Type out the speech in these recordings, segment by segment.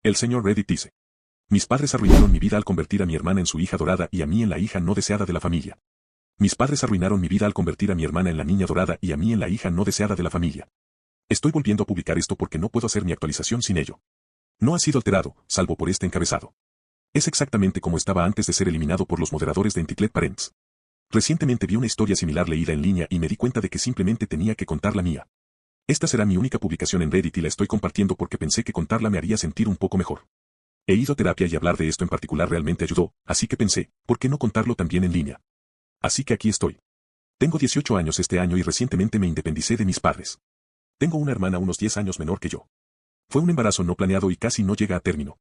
El señor Reddit dice: mis padres arruinaron mi vida al convertir a mi hermana en su hija dorada y a mí en la hija no deseada de la familia. Mis padres arruinaron mi vida al convertir a mi hermana en la niña dorada y a mí en la hija no deseada de la familia. Estoy volviendo a publicar esto porque no puedo hacer mi actualización sin ello. No ha sido alterado, salvo por este encabezado. Es exactamente como estaba antes de ser eliminado por los moderadores de Entitled Parents. Recientemente vi una historia similar leída en línea y me di cuenta de que simplemente tenía que contar la mía. Esta será mi única publicación en Reddit y la estoy compartiendo porque pensé que contarla me haría sentir un poco mejor. He ido a terapia y hablar de esto en particular realmente ayudó, así que pensé, ¿por qué no contarlo también en línea? Así que aquí estoy. Tengo 18 años este año y recientemente me independicé de mis padres. Tengo una hermana unos 10 años menor que yo. Fue un embarazo no planeado y casi no llega a término.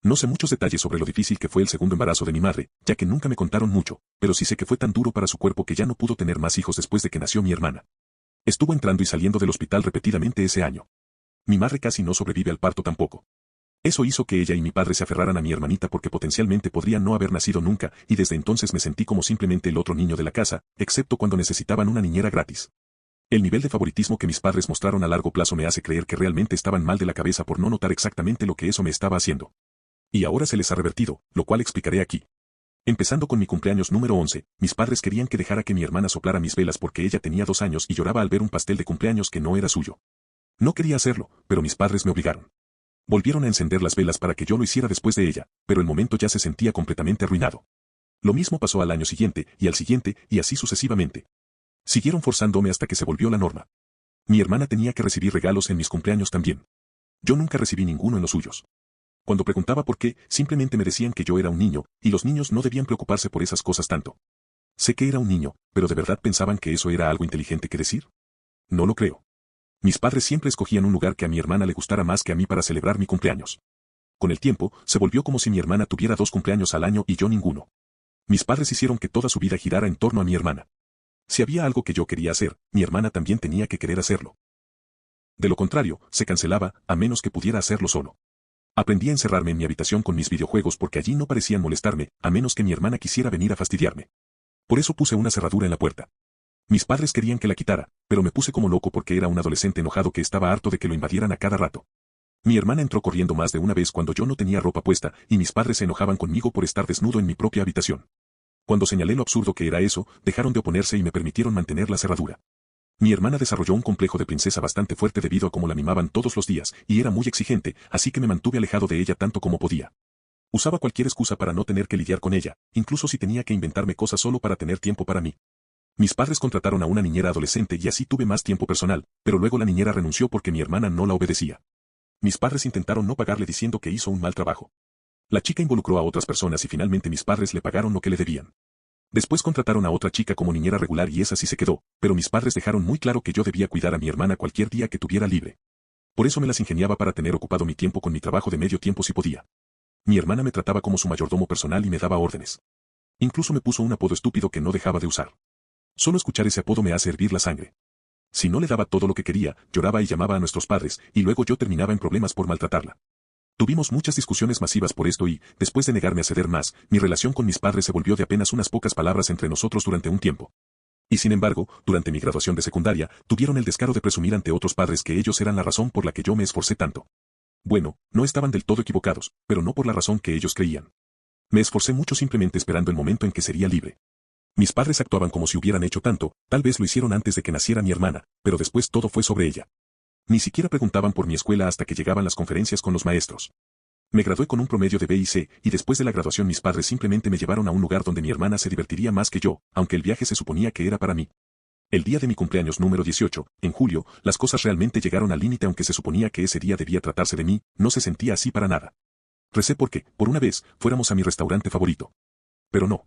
No sé muchos detalles sobre lo difícil que fue el segundo embarazo de mi madre, ya que nunca me contaron mucho, pero sí sé que fue tan duro para su cuerpo que ya no pudo tener más hijos después de que nació mi hermana. Estuvo entrando y saliendo del hospital repetidamente ese año. Mi madre casi no sobrevive al parto tampoco. Eso hizo que ella y mi padre se aferraran a mi hermanita porque potencialmente podría no haber nacido nunca, y desde entonces me sentí como simplemente el otro niño de la casa, excepto cuando necesitaban una niñera gratis. El nivel de favoritismo que mis padres mostraron a largo plazo me hace creer que realmente estaban mal de la cabeza por no notar exactamente lo que eso me estaba haciendo. Y ahora se les ha revertido, lo cual explicaré aquí. Empezando con mi cumpleaños número 11, mis padres querían que dejara que mi hermana soplara mis velas porque ella tenía 2 años y lloraba al ver un pastel de cumpleaños que no era suyo. No quería hacerlo, pero mis padres me obligaron. Volvieron a encender las velas para que yo lo hiciera después de ella, pero el momento ya se sentía completamente arruinado. Lo mismo pasó al año siguiente, y al siguiente, y así sucesivamente. Siguieron forzándome hasta que se volvió la norma. Mi hermana tenía que recibir regalos en mis cumpleaños también. Yo nunca recibí ninguno en los suyos. Cuando preguntaba por qué, simplemente me decían que yo era un niño, y los niños no debían preocuparse por esas cosas tanto. Sé que era un niño, pero ¿de verdad pensaban que eso era algo inteligente que decir? No lo creo. Mis padres siempre escogían un lugar que a mi hermana le gustara más que a mí para celebrar mi cumpleaños. Con el tiempo, se volvió como si mi hermana tuviera 2 cumpleaños al año y yo ninguno. Mis padres hicieron que toda su vida girara en torno a mi hermana. Si había algo que yo quería hacer, mi hermana también tenía que querer hacerlo. De lo contrario, se cancelaba, a menos que pudiera hacerlo solo. Aprendí a encerrarme en mi habitación con mis videojuegos porque allí no parecían molestarme, a menos que mi hermana quisiera venir a fastidiarme. Por eso puse una cerradura en la puerta. Mis padres querían que la quitara, pero me puse como loco porque era un adolescente enojado que estaba harto de que lo invadieran a cada rato. Mi hermana entró corriendo más de una vez cuando yo no tenía ropa puesta, y mis padres se enojaban conmigo por estar desnudo en mi propia habitación. Cuando señalé lo absurdo que era eso, dejaron de oponerse y me permitieron mantener la cerradura. Mi hermana desarrolló un complejo de princesa bastante fuerte debido a cómo la mimaban todos los días, y era muy exigente, así que me mantuve alejado de ella tanto como podía. Usaba cualquier excusa para no tener que lidiar con ella, incluso si tenía que inventarme cosas solo para tener tiempo para mí. Mis padres contrataron a una niñera adolescente y así tuve más tiempo personal, pero luego la niñera renunció porque mi hermana no la obedecía. Mis padres intentaron no pagarle diciendo que hizo un mal trabajo. La chica involucró a otras personas y finalmente mis padres le pagaron lo que le debían. Después contrataron a otra chica como niñera regular y esa sí se quedó, pero mis padres dejaron muy claro que yo debía cuidar a mi hermana cualquier día que tuviera libre. Por eso me las ingeniaba para tener ocupado mi tiempo con mi trabajo de medio tiempo si podía. Mi hermana me trataba como su mayordomo personal y me daba órdenes. Incluso me puso un apodo estúpido que no dejaba de usar. Solo escuchar ese apodo me hace hervir la sangre. Si no le daba todo lo que quería, lloraba y llamaba a nuestros padres, y luego yo terminaba en problemas por maltratarla. Tuvimos muchas discusiones masivas por esto y, después de negarme a ceder más, mi relación con mis padres se volvió de apenas unas pocas palabras entre nosotros durante un tiempo. Y sin embargo, durante mi graduación de secundaria, tuvieron el descaro de presumir ante otros padres que ellos eran la razón por la que yo me esforcé tanto. Bueno, no estaban del todo equivocados, pero no por la razón que ellos creían. Me esforcé mucho simplemente esperando el momento en que sería libre. Mis padres actuaban como si hubieran hecho tanto, tal vez lo hicieron antes de que naciera mi hermana, pero después todo fue sobre ella. Ni siquiera preguntaban por mi escuela hasta que llegaban las conferencias con los maestros. Me gradué con un promedio de B y C, y después de la graduación mis padres simplemente me llevaron a un lugar donde mi hermana se divertiría más que yo, aunque el viaje se suponía que era para mí. El día de mi cumpleaños número 18, en julio, las cosas realmente llegaron al límite aunque se suponía que ese día debía tratarse de mí, no se sentía así para nada. Recé porque, por una vez, fuéramos a mi restaurante favorito. Pero no.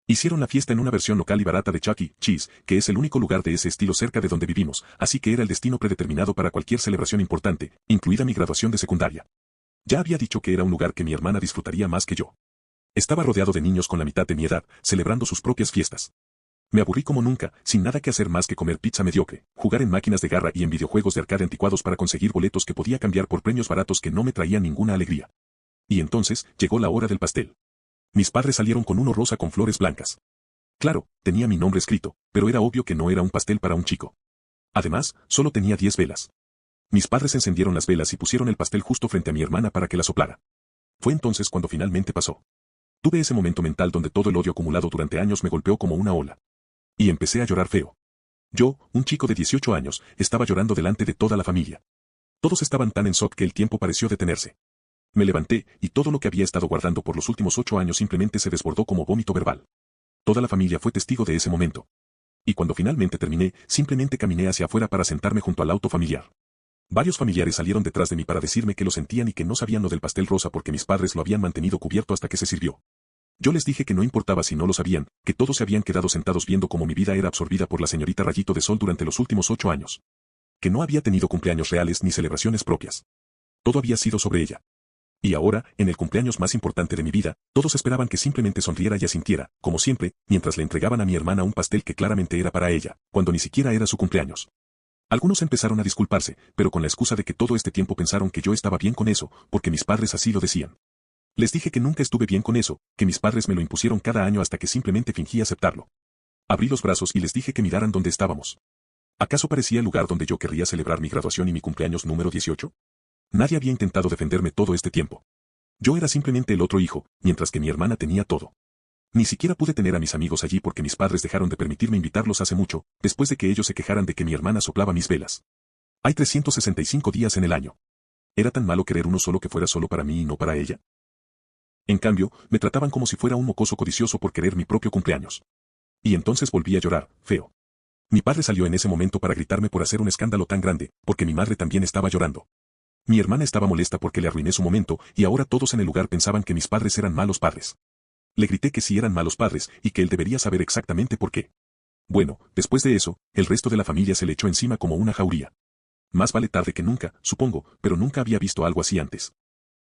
Hicieron la fiesta en una versión local y barata de Chuck E. Cheese, que es el único lugar de ese estilo cerca de donde vivimos, así que era el destino predeterminado para cualquier celebración importante, incluida mi graduación de secundaria. Ya había dicho que era un lugar que mi hermana disfrutaría más que yo. Estaba rodeado de niños con la mitad de mi edad, celebrando sus propias fiestas. Me aburrí como nunca, sin nada que hacer más que comer pizza mediocre, jugar en máquinas de garra y en videojuegos de arcade anticuados para conseguir boletos que podía cambiar por premios baratos que no me traían ninguna alegría. Y entonces, llegó la hora del pastel. Mis padres salieron con uno rosa con flores blancas. Claro, tenía mi nombre escrito, pero era obvio que no era un pastel para un chico. Además, solo tenía 10 velas. Mis padres encendieron las velas y pusieron el pastel justo frente a mi hermana para que la soplara. Fue entonces cuando finalmente pasó. Tuve ese momento mental donde todo el odio acumulado durante años me golpeó como una ola. Y empecé a llorar feo. Yo, un chico de 18 años, estaba llorando delante de toda la familia. Todos estaban tan en shock que el tiempo pareció detenerse. Me levanté, y todo lo que había estado guardando por los últimos 8 años simplemente se desbordó como vómito verbal. Toda la familia fue testigo de ese momento. Y cuando finalmente terminé, simplemente caminé hacia afuera para sentarme junto al auto familiar. Varios familiares salieron detrás de mí para decirme que lo sentían y que no sabían lo del pastel rosa porque mis padres lo habían mantenido cubierto hasta que se sirvió. Yo les dije que no importaba si no lo sabían, que todos se habían quedado sentados viendo cómo mi vida era absorbida por la señorita Rayito de Sol durante los últimos 8 años. Que no había tenido cumpleaños reales ni celebraciones propias. Todo había sido sobre ella. Y ahora, en el cumpleaños más importante de mi vida, todos esperaban que simplemente sonriera y asintiera, como siempre, mientras le entregaban a mi hermana un pastel que claramente era para ella, cuando ni siquiera era su cumpleaños. Algunos empezaron a disculparse, pero con la excusa de que todo este tiempo pensaron que yo estaba bien con eso, porque mis padres así lo decían. Les dije que nunca estuve bien con eso, que mis padres me lo impusieron cada año hasta que simplemente fingí aceptarlo. Abrí los brazos y les dije que miraran dónde estábamos. ¿Acaso parecía el lugar donde yo querría celebrar mi graduación y mi cumpleaños número 18? Nadie había intentado defenderme todo este tiempo. Yo era simplemente el otro hijo, mientras que mi hermana tenía todo. Ni siquiera pude tener a mis amigos allí porque mis padres dejaron de permitirme invitarlos hace mucho, después de que ellos se quejaran de que mi hermana soplaba mis velas. Hay 365 días en el año. ¿Era tan malo querer uno solo que fuera solo para mí y no para ella? En cambio, me trataban como si fuera un mocoso codicioso por querer mi propio cumpleaños. Y entonces volví a llorar, feo. Mi padre salió en ese momento para gritarme por hacer un escándalo tan grande, porque mi madre también estaba llorando. Mi hermana estaba molesta porque le arruiné su momento, y ahora todos en el lugar pensaban que mis padres eran malos padres. Le grité que sí eran malos padres, y que él debería saber exactamente por qué. Bueno, después de eso, el resto de la familia se le echó encima como una jauría. Más vale tarde que nunca, supongo, pero nunca había visto algo así antes.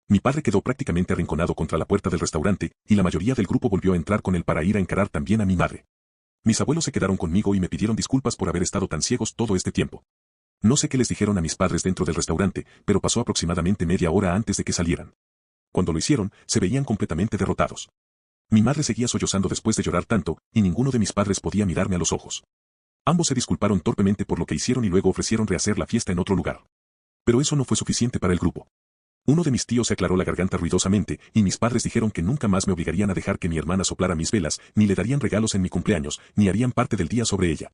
Mi padre quedó prácticamente arrinconado contra la puerta del restaurante, y la mayoría del grupo volvió a entrar con él para ir a encarar también a mi madre. Mis abuelos se quedaron conmigo y me pidieron disculpas por haber estado tan ciegos todo este tiempo. No sé qué les dijeron a mis padres dentro del restaurante, pero pasó aproximadamente media hora antes de que salieran. Cuando lo hicieron, se veían completamente derrotados. Mi madre seguía sollozando después de llorar tanto, y ninguno de mis padres podía mirarme a los ojos. Ambos se disculparon torpemente por lo que hicieron y luego ofrecieron rehacer la fiesta en otro lugar. Pero eso no fue suficiente para el grupo. Uno de mis tíos se aclaró la garganta ruidosamente, y mis padres dijeron que nunca más me obligarían a dejar que mi hermana soplara mis velas, ni le darían regalos en mi cumpleaños, ni harían parte del día sobre ella.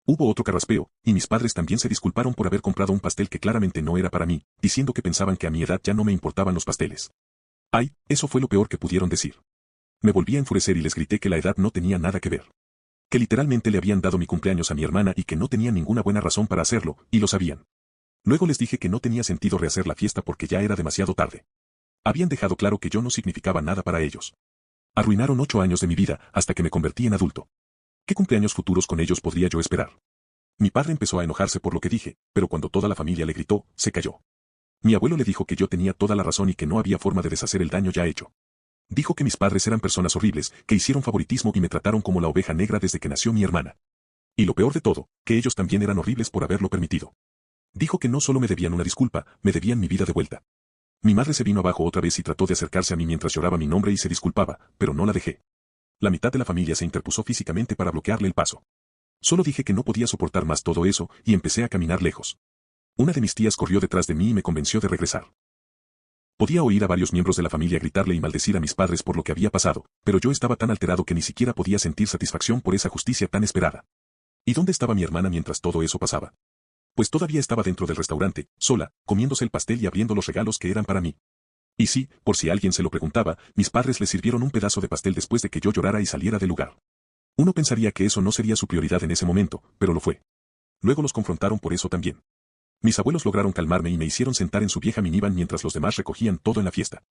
Hubo otro carraspeo, y mis padres también se disculparon por haber comprado un pastel que claramente no era para mí, diciendo que pensaban que a mi edad ya no me importaban los pasteles. Ay, eso fue lo peor que pudieron decir. Me volví a enfurecer y les grité que la edad no tenía nada que ver. Que literalmente le habían dado mi cumpleaños a mi hermana y que no tenían ninguna buena razón para hacerlo, y lo sabían. Luego les dije que no tenía sentido rehacer la fiesta porque ya era demasiado tarde. Habían dejado claro que yo no significaba nada para ellos. Arruinaron 8 años de mi vida hasta que me convertí en adulto. ¿Qué cumpleaños futuros con ellos podría yo esperar? Mi padre empezó a enojarse por lo que dije, pero cuando toda la familia le gritó, se calló. Mi abuelo le dijo que yo tenía toda la razón y que no había forma de deshacer el daño ya hecho. Dijo que mis padres eran personas horribles, que hicieron favoritismo y me trataron como la oveja negra desde que nació mi hermana. Y lo peor de todo, que ellos también eran horribles por haberlo permitido. Dijo que no solo me debían una disculpa, me debían mi vida de vuelta. Mi madre se vino abajo otra vez y trató de acercarse a mí mientras lloraba mi nombre y se disculpaba, pero no la dejé. La mitad de la familia se interpuso físicamente para bloquearle el paso. Solo dije que no podía soportar más todo eso, y empecé a caminar lejos. Una de mis tías corrió detrás de mí y me convenció de regresar. Podía oír a varios miembros de la familia gritarle y maldecir a mis padres por lo que había pasado, pero yo estaba tan alterado que ni siquiera podía sentir satisfacción por esa justicia tan esperada. ¿Y dónde estaba mi hermana mientras todo eso pasaba? Pues todavía estaba dentro del restaurante, sola, comiéndose el pastel y abriendo los regalos que eran para mí. Y sí, por si alguien se lo preguntaba, mis padres le sirvieron un pedazo de pastel después de que yo llorara y saliera del lugar. Uno pensaría que eso no sería su prioridad en ese momento, pero lo fue. Luego los confrontaron por eso también. Mis abuelos lograron calmarme y me hicieron sentar en su vieja minivan mientras los demás recogían todo en la fiesta.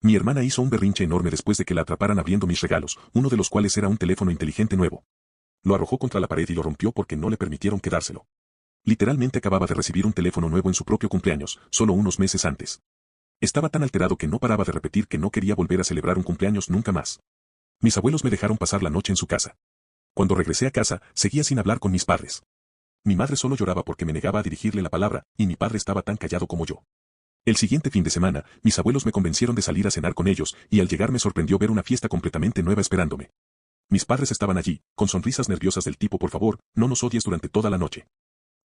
Mi hermana hizo un berrinche enorme después de que la atraparan abriendo mis regalos, uno de los cuales era un teléfono inteligente nuevo. Lo arrojó contra la pared y lo rompió porque no le permitieron quedárselo. Literalmente acababa de recibir un teléfono nuevo en su propio cumpleaños, solo unos meses antes. Estaba tan alterado que no paraba de repetir que no quería volver a celebrar un cumpleaños nunca más. Mis abuelos me dejaron pasar la noche en su casa. Cuando regresé a casa, seguía sin hablar con mis padres. Mi madre solo lloraba porque me negaba a dirigirle la palabra, y mi padre estaba tan callado como yo. El siguiente fin de semana, mis abuelos me convencieron de salir a cenar con ellos, y al llegar me sorprendió ver una fiesta completamente nueva esperándome. Mis padres estaban allí, con sonrisas nerviosas del tipo por favor, no nos odies durante toda la noche.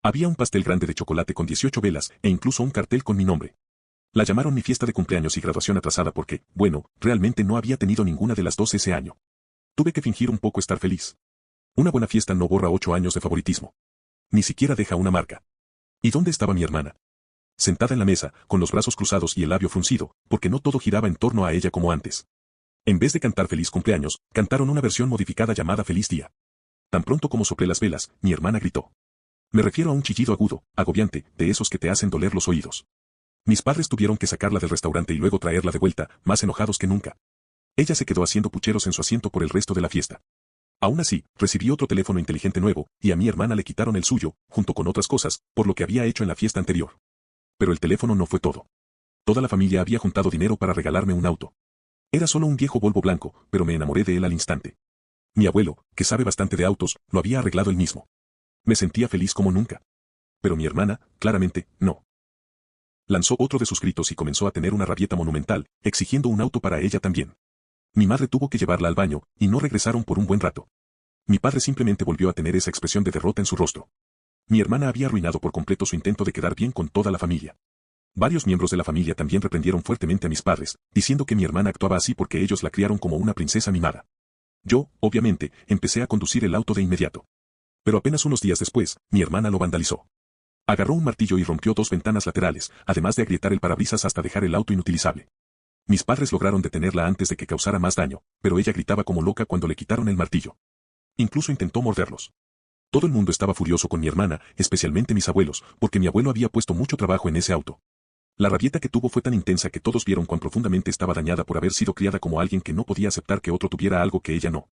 Había un pastel grande de chocolate con 18 velas e incluso un cartel con mi nombre. La llamaron mi fiesta de cumpleaños y graduación atrasada porque, bueno, realmente no había tenido ninguna de las dos ese año. Tuve que fingir un poco estar feliz. Una buena fiesta no borra 8 años de favoritismo. Ni siquiera deja una marca. ¿Y dónde estaba mi hermana? Sentada en la mesa, con los brazos cruzados y el labio fruncido, porque no todo giraba en torno a ella como antes. En vez de cantar feliz cumpleaños, cantaron una versión modificada llamada feliz día. Tan pronto como soplé las velas, mi hermana gritó. Me refiero a un chillido agudo, agobiante, de esos que te hacen doler los oídos. Mis padres tuvieron que sacarla del restaurante y luego traerla de vuelta, más enojados que nunca. Ella se quedó haciendo pucheros en su asiento por el resto de la fiesta. Aún así, recibí otro teléfono inteligente nuevo, y a mi hermana le quitaron el suyo, junto con otras cosas, por lo que había hecho en la fiesta anterior. Pero el teléfono no fue todo. Toda la familia había juntado dinero para regalarme un auto. Era solo un viejo Volvo blanco, pero me enamoré de él al instante. Mi abuelo, que sabe bastante de autos, lo había arreglado él mismo. Me sentía feliz como nunca. Pero mi hermana, claramente, no. Lanzó otro de sus gritos y comenzó a tener una rabieta monumental, exigiendo un auto para ella también. Mi madre tuvo que llevarla al baño, y no regresaron por un buen rato. Mi padre simplemente volvió a tener esa expresión de derrota en su rostro. Mi hermana había arruinado por completo su intento de quedar bien con toda la familia. Varios miembros de la familia también reprendieron fuertemente a mis padres, diciendo que mi hermana actuaba así porque ellos la criaron como una princesa mimada. Yo, obviamente, empecé a conducir el auto de inmediato. Pero apenas unos días después, mi hermana lo vandalizó. Agarró un martillo y rompió 2 ventanas laterales, además de agrietar el parabrisas hasta dejar el auto inutilizable. Mis padres lograron detenerla antes de que causara más daño, pero ella gritaba como loca cuando le quitaron el martillo. Incluso intentó morderlos. Todo el mundo estaba furioso con mi hermana, especialmente mis abuelos, porque mi abuelo había puesto mucho trabajo en ese auto. La rabieta que tuvo fue tan intensa que todos vieron cuán profundamente estaba dañada por haber sido criada como alguien que no podía aceptar que otro tuviera algo que ella no.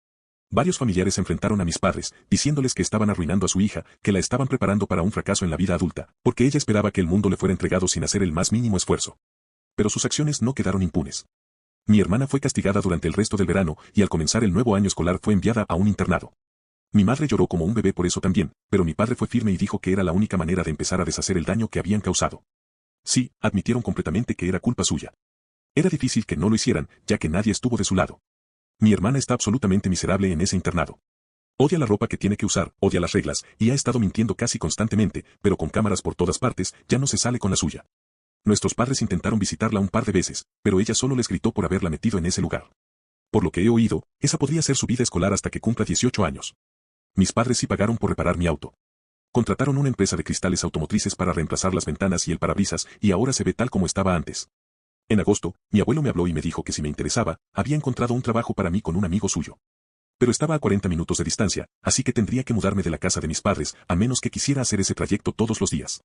Varios familiares se enfrentaron a mis padres, diciéndoles que estaban arruinando a su hija, que la estaban preparando para un fracaso en la vida adulta, porque ella esperaba que el mundo le fuera entregado sin hacer el más mínimo esfuerzo. Pero sus acciones no quedaron impunes. Mi hermana fue castigada durante el resto del verano y al comenzar el nuevo año escolar fue enviada a un internado. Mi madre lloró como un bebé por eso también, pero mi padre fue firme y dijo que era la única manera de empezar a deshacer el daño que habían causado. Sí, admitieron completamente que era culpa suya. Era difícil que no lo hicieran, ya que nadie estuvo de su lado. Mi hermana está absolutamente miserable en ese internado. Odia la ropa que tiene que usar, odia las reglas, y ha estado mintiendo casi constantemente, pero con cámaras por todas partes, ya no se sale con la suya. Nuestros padres intentaron visitarla un par de veces, pero ella solo les gritó por haberla metido en ese lugar. Por lo que he oído, esa podría ser su vida escolar hasta que cumpla 18 años. Mis padres sí pagaron por reparar mi auto. Contrataron una empresa de cristales automotrices para reemplazar las ventanas y el parabrisas, y ahora se ve tal como estaba antes. En agosto, mi abuelo me habló y me dijo que si me interesaba, había encontrado un trabajo para mí con un amigo suyo. Pero estaba a 40 minutos de distancia, así que tendría que mudarme de la casa de mis padres, a menos que quisiera hacer ese trayecto todos los días.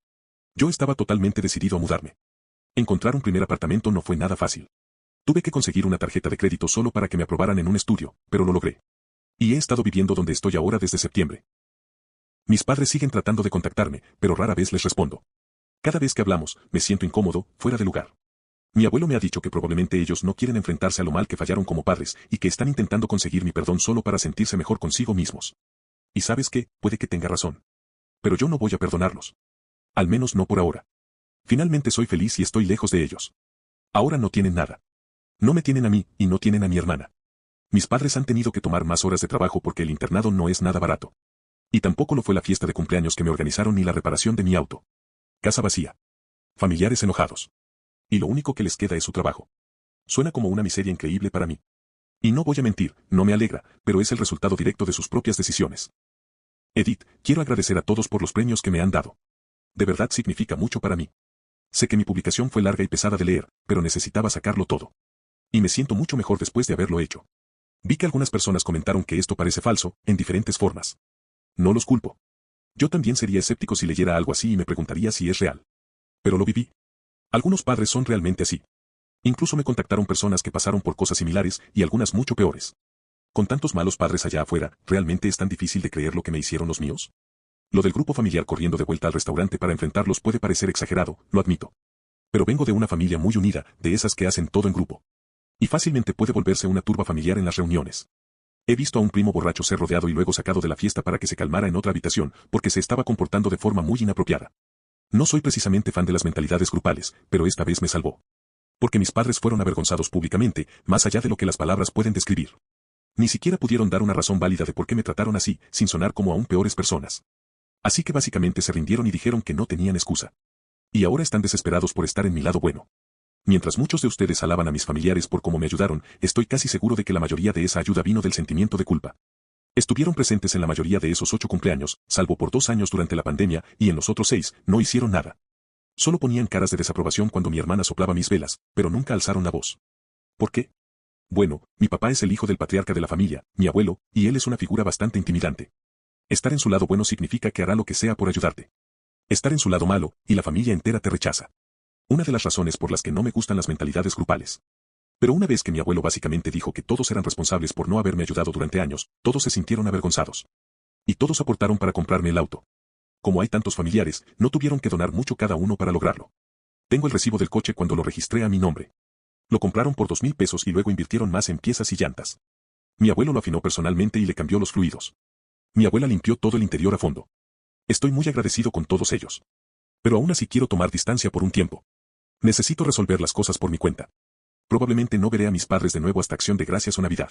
Yo estaba totalmente decidido a mudarme. Encontrar un primer apartamento no fue nada fácil. Tuve que conseguir una tarjeta de crédito solo para que me aprobaran en un estudio, pero lo logré. Y he estado viviendo donde estoy ahora desde septiembre. Mis padres siguen tratando de contactarme, pero rara vez les respondo. Cada vez que hablamos, me siento incómodo, fuera de lugar. Mi abuelo me ha dicho que probablemente ellos no quieren enfrentarse a lo mal que fallaron como padres y que están intentando conseguir mi perdón solo para sentirse mejor consigo mismos. Y sabes qué, puede que tenga razón. Pero yo no voy a perdonarlos. Al menos no por ahora. Finalmente soy feliz y estoy lejos de ellos. Ahora no tienen nada. No me tienen a mí, y no tienen a mi hermana. Mis padres han tenido que tomar más horas de trabajo porque el internado no es nada barato. Y tampoco lo fue la fiesta de cumpleaños que me organizaron ni la reparación de mi auto. Casa vacía. Familiares enojados. Y lo único que les queda es su trabajo. Suena como una miseria increíble para mí. Y no voy a mentir, no me alegra, pero es el resultado directo de sus propias decisiones. Edith, quiero agradecer a todos por los premios que me han dado. De verdad significa mucho para mí. Sé que mi publicación fue larga y pesada de leer, pero necesitaba sacarlo todo. Y me siento mucho mejor después de haberlo hecho. Vi que algunas personas comentaron que esto parece falso, en diferentes formas. No los culpo. Yo también sería escéptico si leyera algo así y me preguntaría si es real. Pero lo viví. Algunos padres son realmente así. Incluso me contactaron personas que pasaron por cosas similares y algunas mucho peores. Con tantos malos padres allá afuera, ¿realmente es tan difícil de creer lo que me hicieron los míos? Lo del grupo familiar corriendo de vuelta al restaurante para enfrentarlos puede parecer exagerado, lo admito. Pero vengo de una familia muy unida, de esas que hacen todo en grupo. Y fácilmente puede volverse una turba familiar en las reuniones. He visto a un primo borracho ser rodeado y luego sacado de la fiesta para que se calmara en otra habitación, porque se estaba comportando de forma muy inapropiada. No soy precisamente fan de las mentalidades grupales, pero esta vez me salvó. Porque mis padres fueron avergonzados públicamente, más allá de lo que las palabras pueden describir. Ni siquiera pudieron dar una razón válida de por qué me trataron así, sin sonar como aún peores personas. Así que básicamente se rindieron y dijeron que no tenían excusa. Y ahora están desesperados por estar en mi lado bueno. Mientras muchos de ustedes alaban a mis familiares por cómo me ayudaron, estoy casi seguro de que la mayoría de esa ayuda vino del sentimiento de culpa. Estuvieron presentes en la mayoría de esos 8 cumpleaños, salvo por 2 años durante la pandemia, y en los otros 6, no hicieron nada. Solo ponían caras de desaprobación cuando mi hermana soplaba mis velas, pero nunca alzaron la voz. ¿Por qué? Bueno, mi papá es el hijo del patriarca de la familia, mi abuelo, y él es una figura bastante intimidante. Estar en su lado bueno significa que hará lo que sea por ayudarte. Estar en su lado malo, y la familia entera te rechaza. Una de las razones por las que no me gustan las mentalidades grupales. Pero una vez que mi abuelo básicamente dijo que todos eran responsables por no haberme ayudado durante años, todos se sintieron avergonzados. Y todos aportaron para comprarme el auto. Como hay tantos familiares, no tuvieron que donar mucho cada uno para lograrlo. Tengo el recibo del coche cuando lo registré a mi nombre. Lo compraron por 2,000 pesos y luego invirtieron más en piezas y llantas. Mi abuelo lo afinó personalmente y le cambió los fluidos. Mi abuela limpió todo el interior a fondo. Estoy muy agradecido con todos ellos. Pero aún así quiero tomar distancia por un tiempo. Necesito resolver las cosas por mi cuenta. Probablemente no veré a mis padres de nuevo hasta Acción de Gracias o Navidad.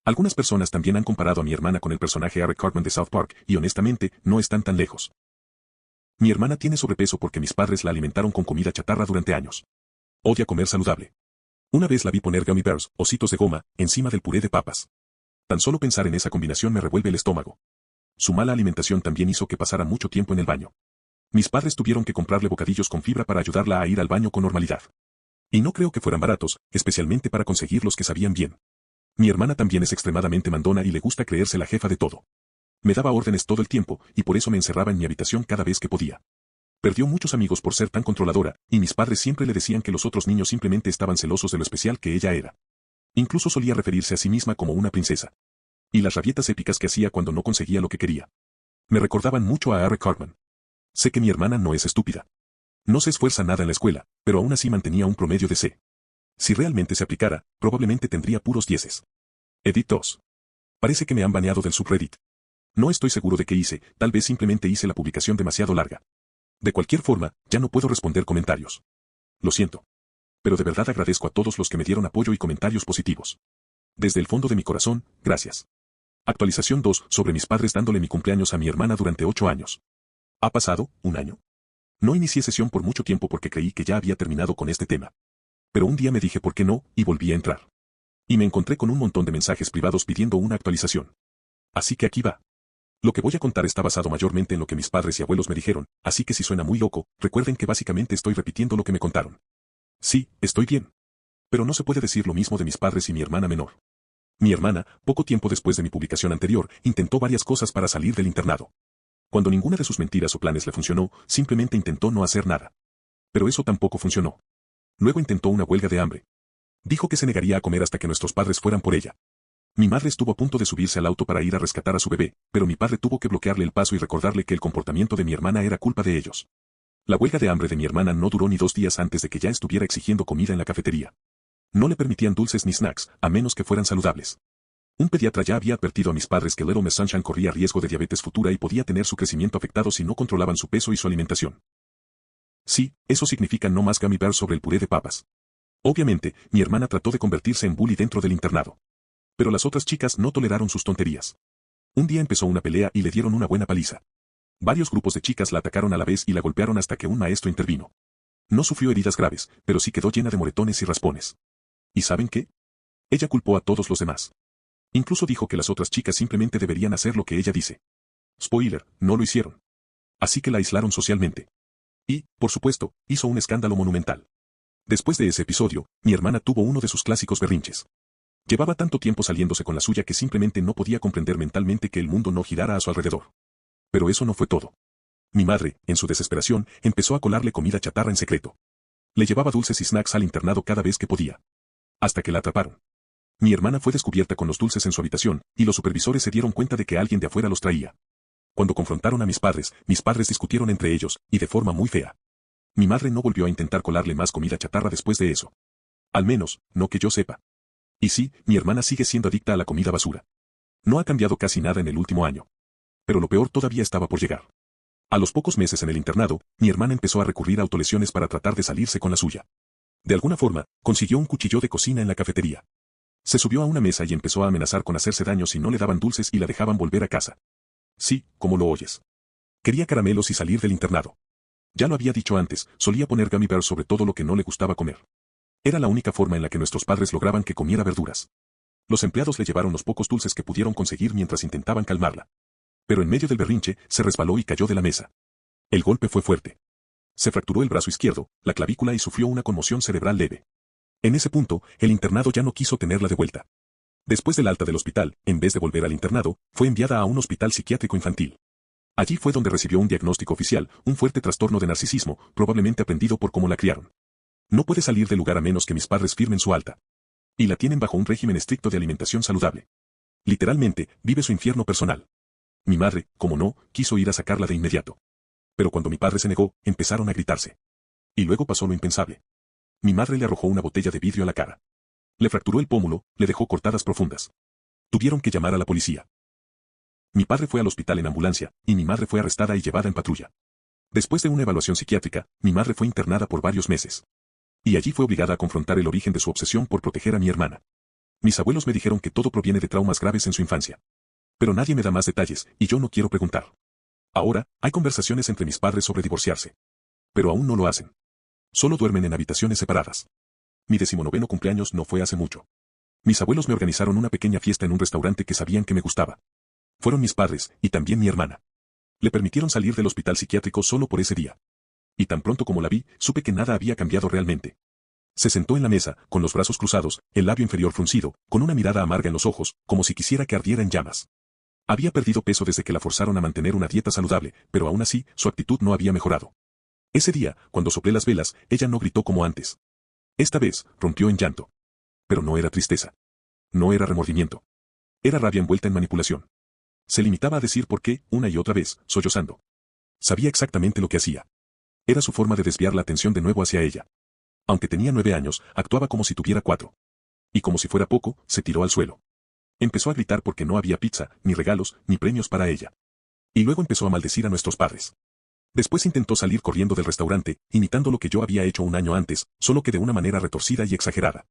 Algunas personas también han comparado a mi hermana con el personaje Eric Cartman de South Park, y honestamente, no están tan lejos. Mi hermana tiene sobrepeso porque mis padres la alimentaron con comida chatarra durante años. Odia comer saludable. Una vez la vi poner gummy bears, ositos de goma, encima del puré de papas. Tan solo pensar en esa combinación me revuelve el estómago. Su mala alimentación también hizo que pasara mucho tiempo en el baño. Mis padres tuvieron que comprarle bocadillos con fibra para ayudarla a ir al baño con normalidad. Y no creo que fueran baratos, especialmente para conseguir los que sabían bien. Mi hermana también es extremadamente mandona y le gusta creerse la jefa de todo. Me daba órdenes todo el tiempo, y por eso me encerraba en mi habitación cada vez que podía. Perdió muchos amigos por ser tan controladora, y mis padres siempre le decían que los otros niños simplemente estaban celosos de lo especial que ella era. Incluso solía referirse a sí misma como una princesa. Y las rabietas épicas que hacía cuando no conseguía lo que quería. Me recordaban mucho a Eric Cartman. Sé que mi hermana no es estúpida. No se esfuerza nada en la escuela, pero aún así mantenía un promedio de C. Si realmente se aplicara, probablemente tendría puros 10. Edit 2. Parece que me han baneado del subreddit. No estoy seguro de qué hice, tal vez simplemente hice la publicación demasiado larga. De cualquier forma, ya no puedo responder comentarios. Lo siento. Pero de verdad agradezco a todos los que me dieron apoyo y comentarios positivos. Desde el fondo de mi corazón, gracias. Actualización 2 sobre mis padres dándole mi cumpleaños a mi hermana durante 8 años. ¿Ha pasado 1 año? No inicié sesión por mucho tiempo porque creí que ya había terminado con este tema. Pero un día me dije por qué no, y volví a entrar. Y me encontré con un montón de mensajes privados pidiendo una actualización. Así que aquí va. Lo que voy a contar está basado mayormente en lo que mis padres y abuelos me dijeron, así que si suena muy loco, recuerden que básicamente estoy repitiendo lo que me contaron. Sí, estoy bien. Pero no se puede decir lo mismo de mis padres y mi hermana menor. Mi hermana, poco tiempo después de mi publicación anterior, intentó varias cosas para salir del internado. Cuando ninguna de sus mentiras o planes le funcionó, simplemente intentó no hacer nada. Pero eso tampoco funcionó. Luego intentó una huelga de hambre. Dijo que se negaría a comer hasta que nuestros padres fueran por ella. Mi madre estuvo a punto de subirse al auto para ir a rescatar a su bebé, pero mi padre tuvo que bloquearle el paso y recordarle que el comportamiento de mi hermana era culpa de ellos. La huelga de hambre de mi hermana no duró ni 2 días antes de que ya estuviera exigiendo comida en la cafetería. No le permitían dulces ni snacks, a menos que fueran saludables. Un pediatra ya había advertido a mis padres que Little Miss Sunshine corría riesgo de diabetes futura y podía tener su crecimiento afectado si no controlaban su peso y su alimentación. Sí, eso significa no más gummy bears sobre el puré de papas. Obviamente, mi hermana trató de convertirse en bully dentro del internado. Pero las otras chicas no toleraron sus tonterías. Un día empezó una pelea y le dieron una buena paliza. Varios grupos de chicas la atacaron a la vez y la golpearon hasta que un maestro intervino. No sufrió heridas graves, pero sí quedó llena de moretones y raspones. ¿Y saben qué? Ella culpó a todos los demás. Incluso dijo que las otras chicas simplemente deberían hacer lo que ella dice. Spoiler, no lo hicieron. Así que la aislaron socialmente. Y, por supuesto, hizo un escándalo monumental. Después de ese episodio, mi hermana tuvo uno de sus clásicos berrinches. Llevaba tanto tiempo saliéndose con la suya que simplemente no podía comprender mentalmente que el mundo no girara a su alrededor. Pero eso no fue todo. Mi madre, en su desesperación, empezó a colarle comida chatarra en secreto. Le llevaba dulces y snacks al internado cada vez que podía. Hasta que la atraparon. Mi hermana fue descubierta con los dulces en su habitación, y los supervisores se dieron cuenta de que alguien de afuera los traía. Cuando confrontaron a mis padres discutieron entre ellos, y de forma muy fea. Mi madre no volvió a intentar colarle más comida chatarra después de eso. Al menos, no que yo sepa. Y sí, mi hermana sigue siendo adicta a la comida basura. No ha cambiado casi nada en el último año. Pero lo peor todavía estaba por llegar. A los pocos meses en el internado, mi hermana empezó a recurrir a autolesiones para tratar de salirse con la suya. De alguna forma, consiguió un cuchillo de cocina en la cafetería. Se subió a una mesa y empezó a amenazar con hacerse daño si no le daban dulces y la dejaban volver a casa. Sí, como lo oyes. Quería caramelos y salir del internado. Ya lo había dicho antes, solía poner gummy bears sobre todo lo que no le gustaba comer. Era la única forma en la que nuestros padres lograban que comiera verduras. Los empleados le llevaron los pocos dulces que pudieron conseguir mientras intentaban calmarla. Pero en medio del berrinche, se resbaló y cayó de la mesa. El golpe fue fuerte. Se fracturó el brazo izquierdo, la clavícula y sufrió una conmoción cerebral leve. En ese punto, el internado ya no quiso tenerla de vuelta. Después del alta del hospital, en vez de volver al internado, fue enviada a un hospital psiquiátrico infantil. Allí fue donde recibió un diagnóstico oficial, un fuerte trastorno de narcisismo, probablemente aprendido por cómo la criaron. No puede salir del lugar a menos que mis padres firmen su alta. Y la tienen bajo un régimen estricto de alimentación saludable. Literalmente, vive su infierno personal. Mi madre, como no, quiso ir a sacarla de inmediato. Pero cuando mi padre se negó, empezaron a gritarse. Y luego pasó lo impensable. Mi madre le arrojó una botella de vidrio a la cara. Le fracturó el pómulo, le dejó cortadas profundas. Tuvieron que llamar a la policía. Mi padre fue al hospital en ambulancia, y mi madre fue arrestada y llevada en patrulla. Después de una evaluación psiquiátrica, mi madre fue internada por varios meses. Y allí fue obligada a confrontar el origen de su obsesión por proteger a mi hermana. Mis abuelos me dijeron que todo proviene de traumas graves en su infancia. Pero nadie me da más detalles, y yo no quiero preguntar. Ahora, hay conversaciones entre mis padres sobre divorciarse. Pero aún no lo hacen. Solo duermen en habitaciones separadas. Mi 19º cumpleaños no fue hace mucho. Mis abuelos me organizaron una pequeña fiesta en un restaurante que sabían que me gustaba. Fueron mis padres, y también mi hermana. Le permitieron salir del hospital psiquiátrico solo por ese día. Y tan pronto como la vi, supe que nada había cambiado realmente. Se sentó en la mesa, con los brazos cruzados, el labio inferior fruncido, con una mirada amarga en los ojos, como si quisiera que ardiera en llamas. Había perdido peso desde que la forzaron a mantener una dieta saludable, pero aún así, su actitud no había mejorado. Ese día, cuando soplé las velas, ella no gritó como antes. Esta vez, rompió en llanto. Pero no era tristeza. No era remordimiento. Era rabia envuelta en manipulación. Se limitaba a decir por qué, una y otra vez, sollozando. Sabía exactamente lo que hacía. Era su forma de desviar la atención de nuevo hacia ella. Aunque tenía 9 años, actuaba como si tuviera 4. Y como si fuera poco, se tiró al suelo. Empezó a gritar porque no había pizza, ni regalos, ni premios para ella. Y luego empezó a maldecir a nuestros padres. Después intentó salir corriendo del restaurante, imitando lo que yo había hecho un año antes, solo que de una manera retorcida y exagerada.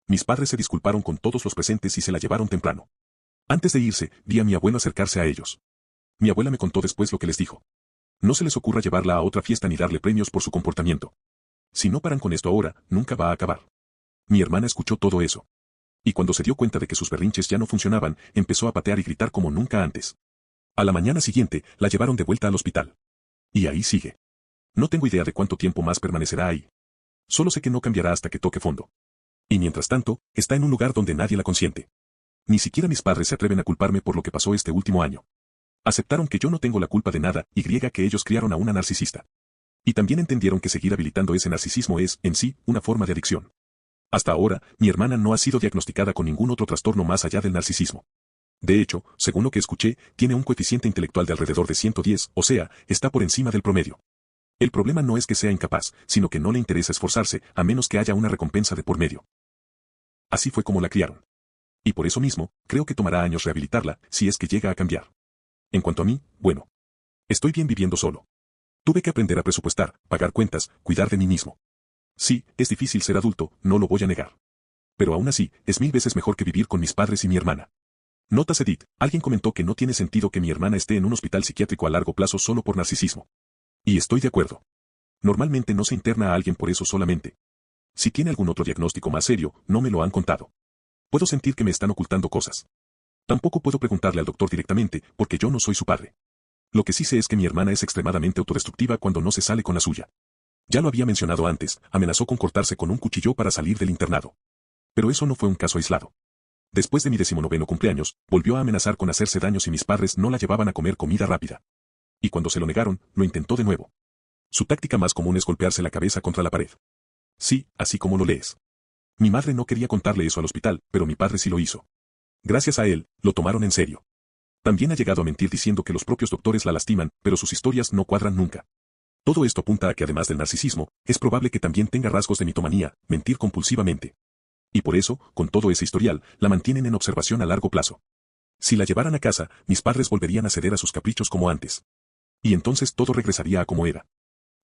Mis padres se disculparon con todos los presentes y se la llevaron temprano. Antes de irse, vi a mi abuelo acercarse a ellos. Mi abuela me contó después lo que les dijo. No se les ocurra llevarla a otra fiesta ni darle premios por su comportamiento. Si no paran con esto ahora, nunca va a acabar. Mi hermana escuchó todo eso. Y cuando se dio cuenta de que sus berrinches ya no funcionaban, empezó a patear y gritar como nunca antes. A la mañana siguiente, la llevaron de vuelta al hospital. Y ahí sigue. No tengo idea de cuánto tiempo más permanecerá ahí. Solo sé que no cambiará hasta que toque fondo. Y mientras tanto, está en un lugar donde nadie la consiente. Ni siquiera mis padres se atreven a culparme por lo que pasó este último año. Aceptaron que yo no tengo la culpa de nada, y que ellos criaron a una narcisista. Y también entendieron que seguir habilitando ese narcisismo es, en sí, una forma de adicción. Hasta ahora, mi hermana no ha sido diagnosticada con ningún otro trastorno más allá del narcisismo. De hecho, según lo que escuché, tiene un coeficiente intelectual de alrededor de 110, o sea, está por encima del promedio. El problema no es que sea incapaz, sino que no le interesa esforzarse, a menos que haya una recompensa de por medio. Así fue como la criaron. Y por eso mismo, creo que tomará años rehabilitarla, si es que llega a cambiar. En cuanto a mí, bueno. Estoy bien viviendo solo. Tuve que aprender a presupuestar, pagar cuentas, cuidar de mí mismo. Sí, es difícil ser adulto, no lo voy a negar. Pero aún así, es 1000 veces mejor que vivir con mis padres y mi hermana. Notas Edith, alguien comentó que no tiene sentido que mi hermana esté en un hospital psiquiátrico a largo plazo solo por narcisismo. Y estoy de acuerdo. Normalmente no se interna a alguien por eso solamente. Si tiene algún otro diagnóstico más serio, no me lo han contado. Puedo sentir que me están ocultando cosas. Tampoco puedo preguntarle al doctor directamente, porque yo no soy su padre. Lo que sí sé es que mi hermana es extremadamente autodestructiva cuando no se sale con la suya. Ya lo había mencionado antes, amenazó con cortarse con un cuchillo para salir del internado. Pero eso no fue un caso aislado. Después de mi 19º cumpleaños, volvió a amenazar con hacerse daño si mis padres no la llevaban a comer comida rápida. Y cuando se lo negaron, lo intentó de nuevo. Su táctica más común es golpearse la cabeza contra la pared. Sí, así como lo lees. Mi madre no quería contarle eso al hospital, pero mi padre sí lo hizo. Gracias a él, lo tomaron en serio. También ha llegado a mentir diciendo que los propios doctores la lastiman, pero sus historias no cuadran nunca. Todo esto apunta a que además del narcisismo, es probable que también tenga rasgos de mitomanía, mentir compulsivamente. Y por eso, con todo ese historial, la mantienen en observación a largo plazo. Si la llevaran a casa, mis padres volverían a ceder a sus caprichos como antes. Y entonces todo regresaría a como era.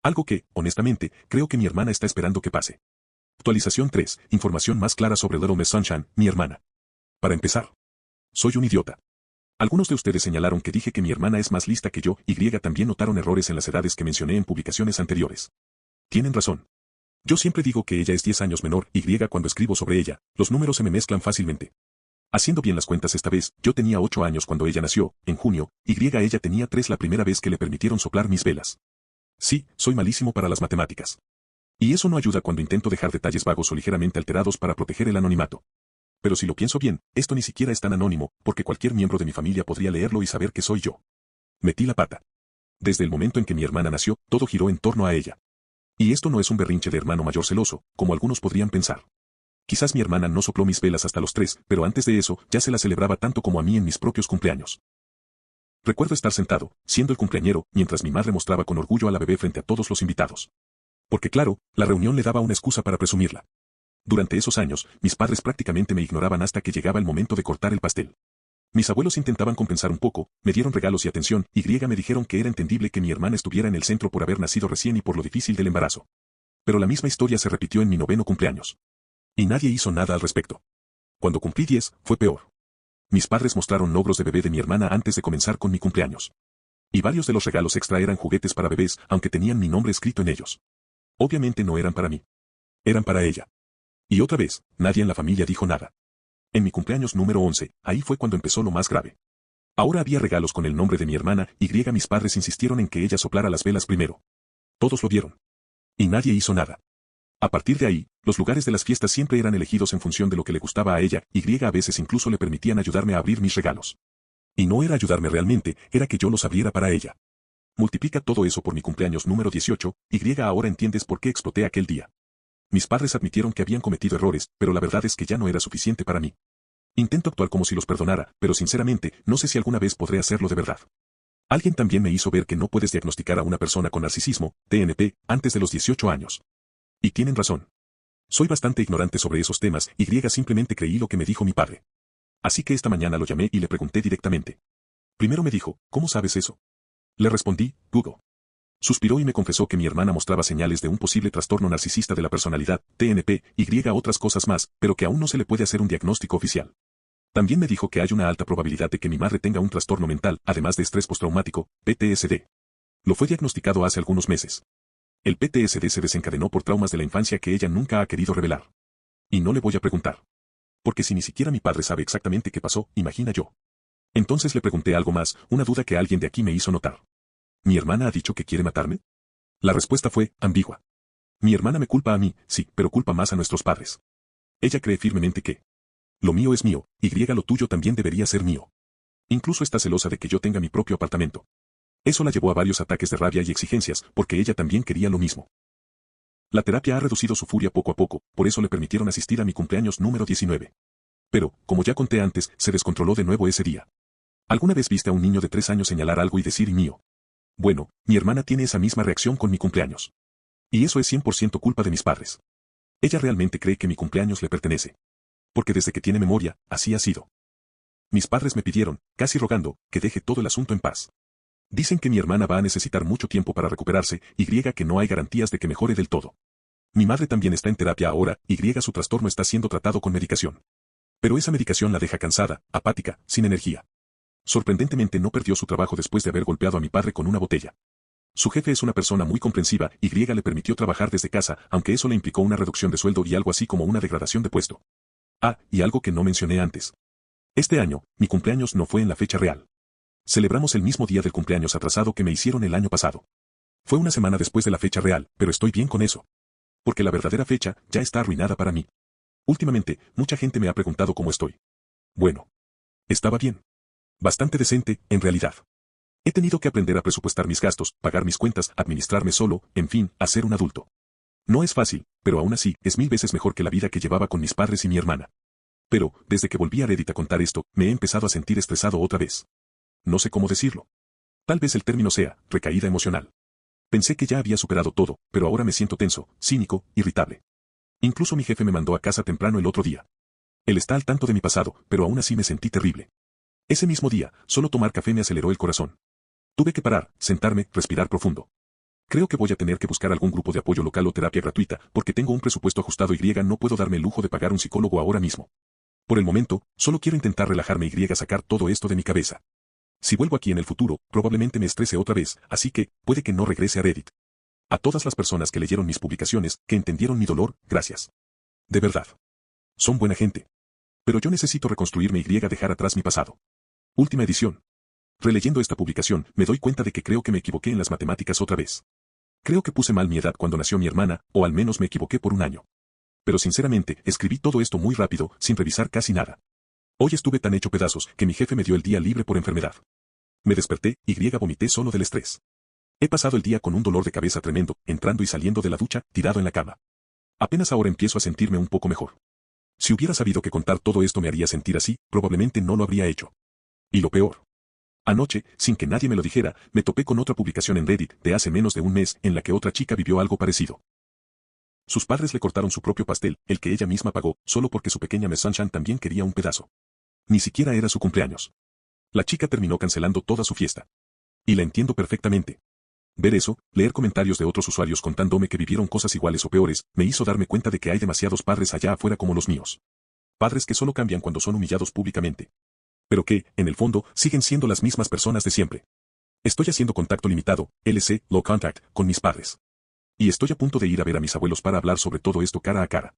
Algo que, honestamente, creo que mi hermana está esperando que pase. Actualización 3. Información más clara sobre Little Miss Sunshine, mi hermana. Para empezar. Soy un idiota. Algunos de ustedes señalaron que dije que mi hermana es más lista que yo, y también notaron errores en las edades que mencioné en publicaciones anteriores. Tienen razón. Yo siempre digo que ella es 10 años menor, y cuando escribo sobre ella, los números se me mezclan fácilmente. Haciendo bien las cuentas esta vez, yo tenía 8 años cuando ella nació, en junio, ella tenía 3 la primera vez que le permitieron soplar mis velas. Sí, soy malísimo para las matemáticas. Y eso no ayuda cuando intento dejar detalles vagos o ligeramente alterados para proteger el anonimato. Pero si lo pienso bien, esto ni siquiera es tan anónimo, porque cualquier miembro de mi familia podría leerlo y saber que soy yo. Metí la pata. Desde el momento en que mi hermana nació, todo giró en torno a ella. Y esto no es un berrinche de hermano mayor celoso, como algunos podrían pensar. Quizás mi hermana no sopló mis velas hasta los 3, pero antes de eso, ya se la celebraba tanto como a mí en mis propios cumpleaños. Recuerdo estar sentado, siendo el cumpleañero, mientras mi madre mostraba con orgullo a la bebé frente a todos los invitados. Porque claro, la reunión le daba una excusa para presumirla. Durante esos años, mis padres prácticamente me ignoraban hasta que llegaba el momento de cortar el pastel. Mis abuelos intentaban compensar un poco, me dieron regalos y atención, y me dijeron que era entendible que mi hermana estuviera en el centro por haber nacido recién y por lo difícil del embarazo. Pero la misma historia se repitió en mi 9º cumpleaños. Y nadie hizo nada al respecto. Cuando cumplí 10, fue peor. Mis padres mostraron logros de bebé de mi hermana antes de comenzar con mi cumpleaños. Y varios de los regalos extra eran juguetes para bebés, aunque tenían mi nombre escrito en ellos. Obviamente no eran para mí. Eran para ella. Y otra vez, nadie en la familia dijo nada. En mi cumpleaños número 11, ahí fue cuando empezó lo más grave. Ahora había regalos con el nombre de mi hermana, y mis padres insistieron en que ella soplara las velas primero. Todos lo vieron. Y nadie hizo nada. A partir de ahí, los lugares de las fiestas siempre eran elegidos en función de lo que le gustaba a ella, y a veces incluso le permitían ayudarme a abrir mis regalos. Y no era ayudarme realmente, era que yo los abriera para ella. Multiplica todo eso por mi cumpleaños número 18, ahora entiendes por qué exploté aquel día. Mis padres admitieron que habían cometido errores, pero la verdad es que ya no era suficiente para mí. Intento actuar como si los perdonara, pero sinceramente, no sé si alguna vez podré hacerlo de verdad. Alguien también me hizo ver que no puedes diagnosticar a una persona con narcisismo, TNP, antes de los 18 años. Y tienen razón. Soy bastante ignorante sobre esos temas, y simplemente creí lo que me dijo mi padre. Así que esta mañana lo llamé y le pregunté directamente. Primero me dijo, ¿cómo sabes eso? Le respondí, Google. Suspiró y me confesó que mi hermana mostraba señales de un posible trastorno narcisista de la personalidad, TNP, otras cosas más, pero que aún no se le puede hacer un diagnóstico oficial. También me dijo que hay una alta probabilidad de que mi madre tenga un trastorno mental, además de estrés postraumático, PTSD. Lo fue diagnosticado hace algunos meses. El PTSD se desencadenó por traumas de la infancia que ella nunca ha querido revelar. Y no le voy a preguntar. Porque si ni siquiera mi padre sabe exactamente qué pasó, imagina yo. Entonces le pregunté algo más, una duda que alguien de aquí me hizo notar. ¿Mi hermana ha dicho que quiere matarme? La respuesta fue ambigua. Mi hermana me culpa a mí, sí, pero culpa más a nuestros padres. Ella cree firmemente que lo mío es mío, lo tuyo también debería ser mío. Incluso está celosa de que yo tenga mi propio apartamento. Eso la llevó a varios ataques de rabia y exigencias, porque ella también quería lo mismo. La terapia ha reducido su furia poco a poco, por eso le permitieron asistir a mi cumpleaños número 19. Pero, como ya conté antes, se descontroló de nuevo ese día. ¿Alguna vez viste a un niño de 3 años señalar algo y decir mío? Bueno, mi hermana tiene esa misma reacción con mi cumpleaños. Y eso es 100% culpa de mis padres. Ella realmente cree que mi cumpleaños le pertenece. Porque desde que tiene memoria, así ha sido. Mis padres me pidieron, casi rogando, que deje todo el asunto en paz. Dicen que mi hermana va a necesitar mucho tiempo para recuperarse, que no hay garantías de que mejore del todo. Mi madre también está en terapia ahora, su trastorno está siendo tratado con medicación. Pero esa medicación la deja cansada, apática, sin energía. Sorprendentemente no perdió su trabajo después de haber golpeado a mi padre con una botella. Su jefe es una persona muy comprensiva, le permitió trabajar desde casa, aunque eso le implicó una reducción de sueldo y algo así como una degradación de puesto. Ah, y algo que no mencioné antes. Este año, mi cumpleaños no fue en la fecha real. Celebramos el mismo día del cumpleaños atrasado que me hicieron el año pasado. Fue una semana después de la fecha real, pero estoy bien con eso. Porque la verdadera fecha ya está arruinada para mí. Últimamente, mucha gente me ha preguntado cómo estoy. Bueno. Estaba bien. Bastante decente, en realidad. He tenido que aprender a presupuestar mis gastos, pagar mis cuentas, administrarme solo, en fin, a ser un adulto. No es fácil, pero aún así, es 1000 veces mejor que la vida que llevaba con mis padres y mi hermana. Pero, desde que volví a Reddit a contar esto, me he empezado a sentir estresado otra vez. No sé cómo decirlo. Tal vez el término sea, recaída emocional. Pensé que ya había superado todo, pero ahora me siento tenso, cínico, irritable. Incluso mi jefe me mandó a casa temprano el otro día. Él está al tanto de mi pasado, pero aún así me sentí terrible. Ese mismo día, solo tomar café me aceleró el corazón. Tuve que parar, sentarme, respirar profundo. Creo que voy a tener que buscar algún grupo de apoyo local o terapia gratuita, porque tengo un presupuesto ajustado y no puedo darme el lujo de pagar un psicólogo ahora mismo. Por el momento, solo quiero intentar relajarme y sacar todo esto de mi cabeza. Si vuelvo aquí en el futuro, probablemente me estrese otra vez, así que, puede que no regrese a Reddit. A todas las personas que leyeron mis publicaciones, que entendieron mi dolor, gracias. De verdad. Son buena gente. Pero yo necesito reconstruirme y dejar atrás mi pasado. Última edición. Releyendo esta publicación, me doy cuenta de que creo que me equivoqué en las matemáticas otra vez. Creo que puse mal mi edad cuando nació mi hermana, o al menos me equivoqué por un año. Pero sinceramente, escribí todo esto muy rápido, sin revisar casi nada. Hoy estuve tan hecho pedazos que mi jefe me dio el día libre por enfermedad. Me desperté y vomité solo del estrés. He pasado el día con un dolor de cabeza tremendo, entrando y saliendo de la ducha, tirado en la cama. Apenas ahora empiezo a sentirme un poco mejor. Si hubiera sabido que contar todo esto me haría sentir así, probablemente no lo habría hecho. Y lo peor. Anoche, sin que nadie me lo dijera, me topé con otra publicación en Reddit de hace menos de un mes en la que otra chica vivió algo parecido. Sus padres le cortaron su propio pastel, el que ella misma pagó, solo porque su pequeña Miss Sunshine también quería un pedazo. Ni siquiera era su cumpleaños. La chica terminó cancelando toda su fiesta. Y la entiendo perfectamente. Ver eso, leer comentarios de otros usuarios contándome que vivieron cosas iguales o peores, me hizo darme cuenta de que hay demasiados padres allá afuera como los míos. Padres que solo cambian cuando son humillados públicamente. Pero que, en el fondo, siguen siendo las mismas personas de siempre. Estoy haciendo contacto limitado, LC, Low Contact, con mis padres. Y estoy a punto de ir a ver a mis abuelos para hablar sobre todo esto cara a cara.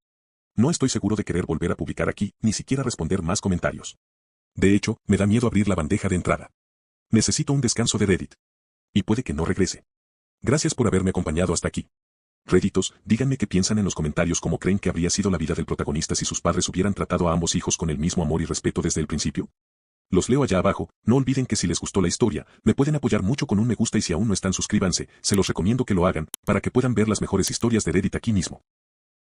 No estoy seguro de querer volver a publicar aquí, ni siquiera responder más comentarios. De hecho, me da miedo abrir la bandeja de entrada. Necesito un descanso de Reddit. Y puede que no regrese. Gracias por haberme acompañado hasta aquí. Redditos, díganme qué piensan en los comentarios cómo creen que habría sido la vida del protagonista si sus padres hubieran tratado a ambos hijos con el mismo amor y respeto desde el principio. Los leo allá abajo, no olviden que si les gustó la historia, me pueden apoyar mucho con un me gusta y si aún no están suscríbanse, se los recomiendo que lo hagan, para que puedan ver las mejores historias de Reddit aquí mismo.